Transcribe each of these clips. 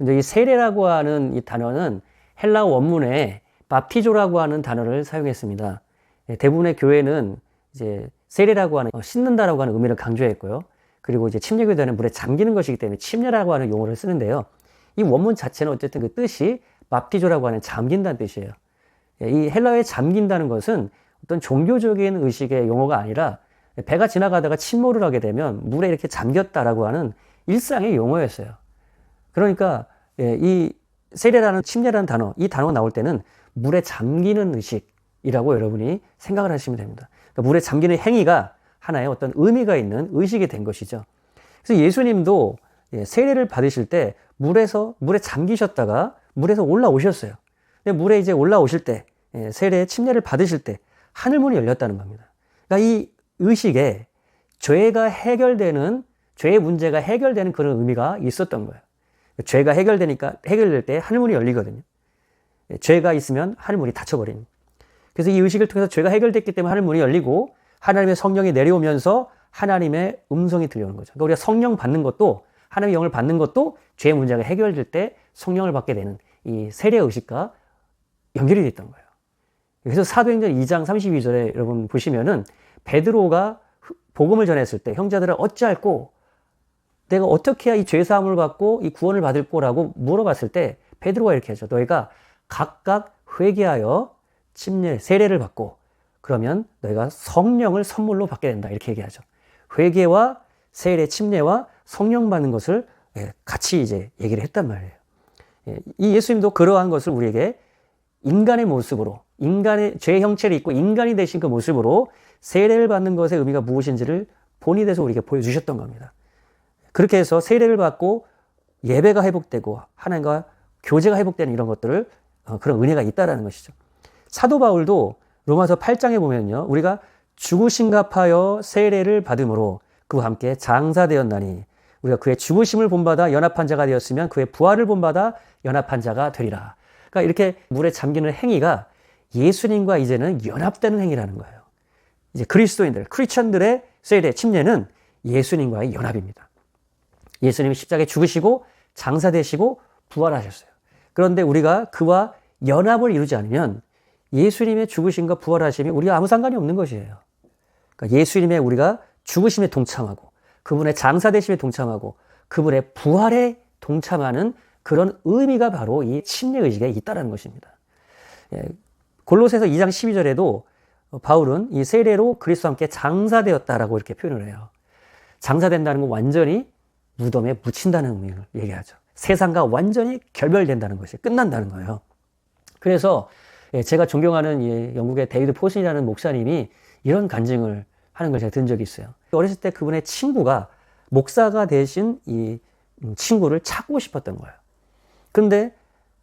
근데 이 세례라고 하는 이 단어는 헬라어 원문에 밥티조라고 하는 단어를 사용했습니다. 대부분의 교회는 이제 세례라고 하는 씻는다라고 하는 의미를 강조했고요. 그리고 이제 침례교대는 물에 잠기는 것이기 때문에 침례라고 하는 용어를 쓰는데요. 이 원문 자체는 어쨌든 그 뜻이 밥티조라고 하는 잠긴다는 뜻이에요. 이 헬라어에 잠긴다는 것은 어떤 종교적인 의식의 용어가 아니라 배가 지나가다가 침몰을 하게 되면 물에 이렇게 잠겼다라고 하는 일상의 용어였어요. 그러니까 이 세례라는 침례라는 단어, 이 단어가 나올 때는 물에 잠기는 의식이라고 여러분이 생각을 하시면 됩니다. 그러니까 물에 잠기는 행위가 하나의 어떤 의미가 있는 의식이 된 것이죠. 그래서 예수님도 세례를 받으실 때 물에 잠기셨다가 물에서 올라오셨어요. 근데 물에 이제 올라오실 때, 세례 침례를 받으실 때 하늘문이 열렸다는 겁니다. 그러니까 이 의식에 죄의 문제가 해결되는 그런 의미가 있었던 거예요. 죄가 해결될 때 하늘문이 열리거든요. 죄가 있으면 하늘문이 닫혀버립니다. 그래서 이 의식을 통해서 죄가 해결됐기 때문에 하늘문이 열리고 하나님의 성령이 내려오면서 하나님의 음성이 들려오는 거죠. 그러니까 우리가 성령 받는 것도, 하나님의 영을 받는 것도 죄의 문제가 해결될 때 성령을 받게 되는 이 세례 의식과 연결이 됐던 거예요. 그래서 사도행전 2장 32절에 여러분 보시면은 베드로가 복음을 전했을 때 형제들을 어찌할꼬, 내가 어떻게 해야 이 죄사함을 받고 이 구원을 받을 거라고 물어봤을 때 베드로가 이렇게 하죠. 너희가 각각 회개하여 세례를 받고 그러면 너희가 성령을 선물로 받게 된다. 이렇게 얘기하죠. 회개와 세례, 침례와 성령 받는 것을 같이 이제 얘기를 했단 말이에요. 이 예수님도 그러한 것을 우리에게 인간의 모습으로, 인간의 죄 형체를 입고 인간이 되신 그 모습으로 세례를 받는 것의 의미가 무엇인지를 본이 돼서 우리에게 보여주셨던 겁니다. 그렇게 해서 세례를 받고 예배가 회복되고 하나님과 교제가 회복되는 이런 것들을 그런 은혜가 있다라는 것이죠. 사도 바울도 로마서 8장에 보면요. 우리가 죽으심갑하여 세례를 받음으로 그와 함께 장사되었나니 우리가 그의 죽으심을 본받아 연합한 자가 되었으면 그의 부활을 본받아 연합한 자가 되리라. 그러니까 이렇게 물에 잠기는 행위가 예수님과 이제는 연합되는 행위라는 거예요. 이제 크리스천들의 세례, 침례는 예수님과의 연합입니다. 예수님이 십자가에 죽으시고 장사되시고 부활하셨어요. 그런데 우리가 그와 연합을 이루지 않으면 예수님의 죽으심과 부활하심이 우리가 아무 상관이 없는 것이에요. 그러니까 예수님의 우리가 죽으심에 동참하고 그분의 장사되심에 동참하고 그분의 부활에 동참하는 그런 의미가 바로 이 침례의식에 있다는 것입니다. 골로새서 2장 12절에도 바울은 이 세례로 그리스도와 함께 장사되었다라고 이렇게 표현을 해요. 장사된다는 건 완전히 무덤에 묻힌다는 의미를 얘기하죠. 세상과 완전히 결별된다는 것이 끝난다는 거예요. 그래서 제가 존경하는 영국의 데이비드 포슨이라는 목사님이 이런 간증을 하는 걸 제가 들은 적이 있어요. 어렸을 때 그분의 친구가 목사가 되신 이 친구를 찾고 싶었던 거예요. 근데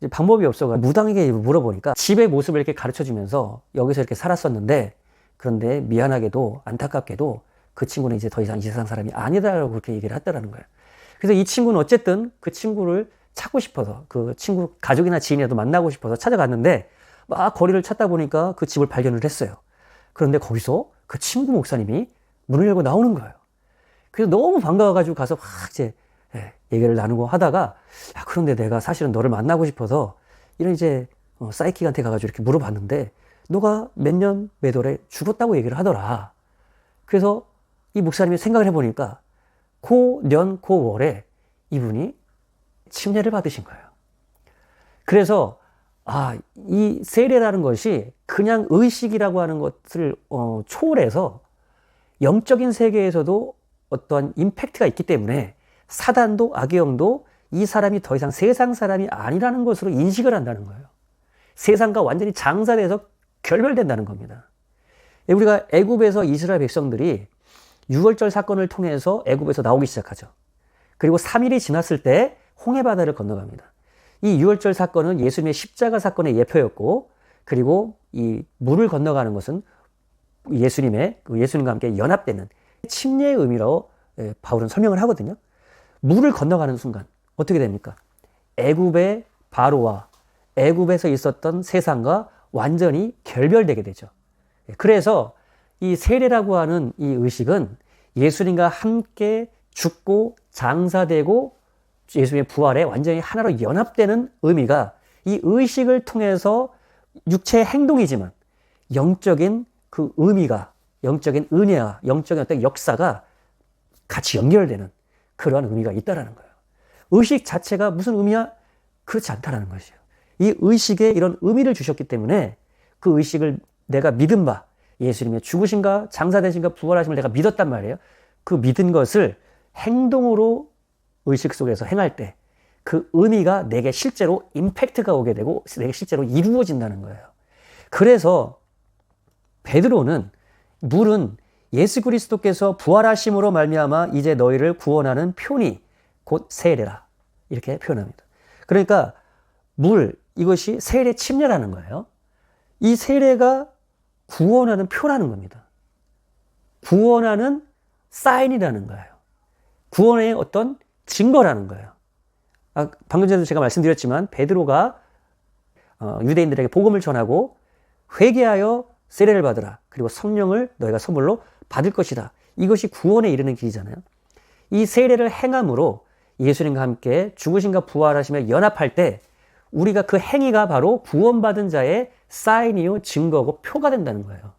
방법이 없어서 무당에게 물어보니까 집의 모습을 이렇게 가르쳐주면서 여기서 이렇게 살았었는데 그런데 미안하게도 안타깝게도 그 친구는 이제 더 이상 이 세상 사람이 아니다라고 그렇게 얘기를 했다라는 거예요. 그래서 이 친구는 어쨌든 그 친구를 찾고 싶어서 그 친구 가족이나 지인이라도 만나고 싶어서 찾아갔는데 막 거리를 찾다 보니까 그 집을 발견을 했어요. 그런데 거기서 그 친구 목사님이 문을 열고 나오는 거예요. 그래서 너무 반가워가지고 가서 막 이제 얘기를 나누고 하다가 그런데 내가 사실은 너를 만나고 싶어서 이런 이제 사이킥한테 가가지고 이렇게 물어봤는데 너가 몇 년 몇 월에 죽었다고 얘기를 하더라. 그래서 이 목사님이 생각을 해보니까 고년 고월에 이분이 침례를 받으신 거예요. 그래서 이 세례라는 것이 그냥 의식이라고 하는 것을 초월해서 영적인 세계에서도 어떠한 임팩트가 있기 때문에 사단도 악의 영도 이 사람이 더 이상 세상 사람이 아니라는 것으로 인식을 한다는 거예요. 세상과 완전히 장사돼서 결별된다는 겁니다. 우리가 애굽에서 이스라엘 백성들이 유월절 사건을 통해서 애굽에서 나오기 시작하죠. 그리고 3일이 지났을 때 홍해바다를 건너갑니다. 이 유월절 사건은 예수님의 십자가 사건의 예표였고 그리고 이 물을 건너가는 것은 예수님과 함께 연합되는 침례의 의미로 바울은 설명을 하거든요. 물을 건너가는 순간 어떻게 됩니까? 애굽의 바로와 애굽에서 있었던 세상과 완전히 결별되게 되죠. 그래서 이 세례라고 하는 이 의식은 예수님과 함께 죽고 장사되고 예수님의 부활에 완전히 하나로 연합되는 의미가 이 의식을 통해서 육체의 행동이지만 영적인 그 의미가, 영적인 은혜와 영적인 어떤 역사가 같이 연결되는 그러한 의미가 있다라는 거예요. 의식 자체가 무슨 의미야? 그렇지 않다라는 것이에요. 이 의식에 이런 의미를 주셨기 때문에 그 의식을 내가 믿은 바, 예수님의 죽으신가 장사되신가 부활하심을 내가 믿었단 말이에요. 그 믿은 것을 행동으로 의식 속에서 행할 때 그 의미가 내게 실제로 임팩트가 오게 되고 내게 실제로 이루어진다는 거예요. 그래서 베드로는 물은 예수 그리스도께서 부활하심으로 말미암아 이제 너희를 구원하는 표니 곧 세례라 이렇게 표현합니다. 그러니까 물, 이것이 세례 침례라는 거예요. 이 세례가 구원하는 표라는 겁니다. 구원하는 사인이라는 거예요. 구원의 어떤 증거라는 거예요. 방금 전에도 제가 말씀드렸지만 베드로가 유대인들에게 복음을 전하고 회개하여 세례를 받으라. 그리고 성령을 너희가 선물로 받을 것이다. 이것이 구원에 이르는 길이잖아요. 이 세례를 행함으로 예수님과 함께 죽으신가 부활하시며 연합할 때 우리가 그 행위가 바로 구원받은 자의 사인이요 증거고 표가 된다는 거예요.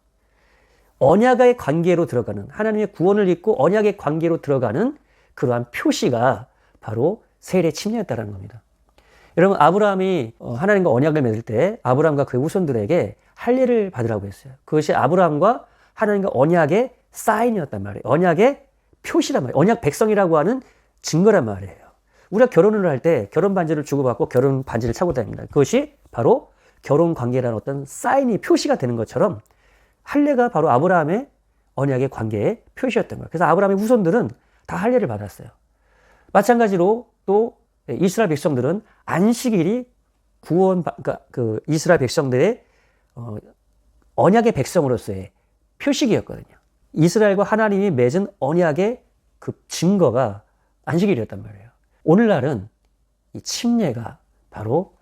언약의 관계로 들어가는, 하나님의 구원을 믿고 언약의 관계로 들어가는 그러한 표시가 바로 세례 침례였다는 겁니다. 여러분, 아브라함이 하나님과 언약을 맺을 때 아브라함과 그의 후손들에게 할례를 받으라고 했어요. 그것이 아브라함과 하나님과 언약의 사인이었단 말이에요. 언약의 표시란 말이에요. 언약 백성이라고 하는 증거란 말이에요. 우리가 결혼을 할 때 결혼 반지를 주고받고 결혼 반지를 차고 다닙니다. 그것이 바로 결혼 관계라는 어떤 사인이 표시가 되는 것처럼 할례가 바로 아브라함의 언약의 관계의 표시였던 거예요. 그래서 아브라함의 후손들은 다 할례를 받았어요. 마찬가지로 또 이스라엘 백성들은 안식일이 그러니까 그 이스라엘 백성들의 언약의 백성으로서의 표식이었거든요. 이스라엘과 하나님이 맺은 언약의 그 증거가 안식일이었단 말이에요. 오늘날은 이 침례가 바로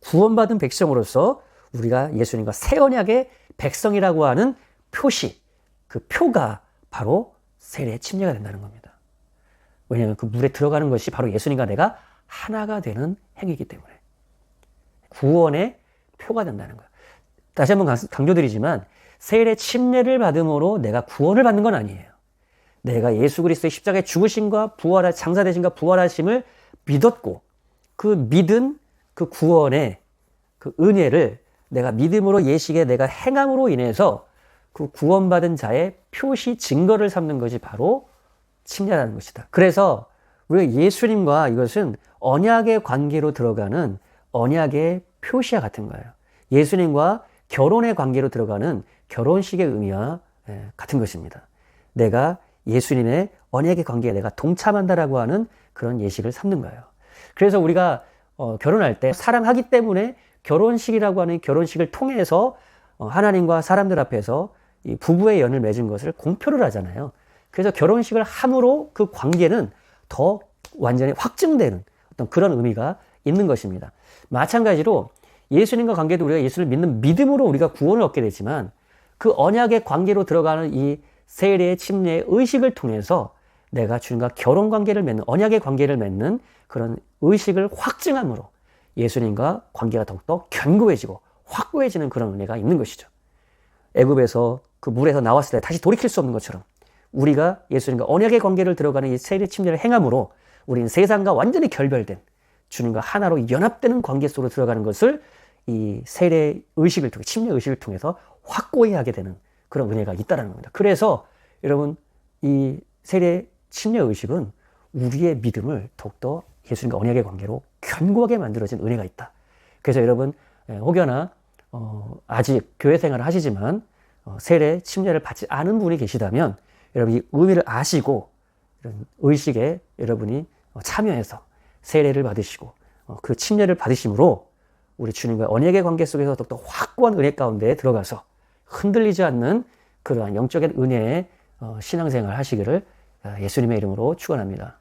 구원받은 백성으로서 우리가 예수님과 새 언약의 백성이라고 하는 표시, 그 표가 바로 세례 침례가 된다는 겁니다. 왜냐하면 그 물에 들어가는 것이 바로 예수님과 내가 하나가 되는 행위이기 때문에 구원의 표가 된다는 거예요. 다시 한번 강조드리지만 세례 침례를 받음으로 내가 구원을 받는 건 아니에요. 내가 예수 그리스도의 십자가에 죽으심과 장사되심과 부활하심을 믿었고 그 믿은 그 구원의 그 은혜를 내가 믿음으로 예식에 내가 행함으로 인해서 그 구원받은 자의 표시 증거를 삼는 것이 바로 침례라는 것이다. 그래서 우리가 예수님과 이것은 언약의 관계로 들어가는 언약의 표시와 같은 거예요. 예수님과 결혼의 관계로 들어가는 결혼식의 의미와 같은 것입니다. 내가 예수님의 언약의 관계에 내가 동참한다라고 하는 그런 예식을 삼는 거예요. 그래서 우리가 결혼할 때 사랑하기 때문에 결혼식이라고 하는 결혼식을 통해서 하나님과 사람들 앞에서 이 부부의 연을 맺은 것을 공표를 하잖아요. 그래서 결혼식을 함으로 그 관계는 더 완전히 확증되는 어떤 그런 의미가 있는 것입니다. 마찬가지로 예수님과 관계도 우리가 예수를 믿는 믿음으로 우리가 구원을 얻게 되지만 그 언약의 관계로 들어가는 이 세례, 침례, 의식을 통해서 내가 주님과 결혼 관계를 맺는, 언약의 관계를 맺는 그런 의식을 확증함으로 예수님과 관계가 더욱더 견고해지고 확고해지는 그런 은혜가 있는 것이죠. 애굽에서 그 물에서 나왔을 때 다시 돌이킬 수 없는 것처럼 우리가 예수님과 언약의 관계를 들어가는 이 세례 침례를 행함으로 우리는 세상과 완전히 결별된 주님과 하나로 연합되는 관계 속으로 들어가는 것을 이 세례 의식을 통해, 침례 의식을 통해서 확고히 하게 되는 그런 은혜가 있다는 겁니다. 그래서 여러분, 이 세례 침례 의식은 우리의 믿음을 더욱더 예수님과 언약의 관계로 견고하게 만들어진 은혜가 있다. 그래서 여러분, 혹여나 아직 교회 생활을 하시지만 세례 침례를 받지 않은 분이 계시다면 여러분 이 의미를 아시고 이런 의식에 여러분이 참여해서 세례를 받으시고 그 침례를 받으심으로 우리 주님과 언약의 관계 속에서 더욱더 확고한 은혜 가운데 들어가서 흔들리지 않는 그러한 영적인 은혜의 신앙생활 하시기를 예수님의 이름으로 축원합니다.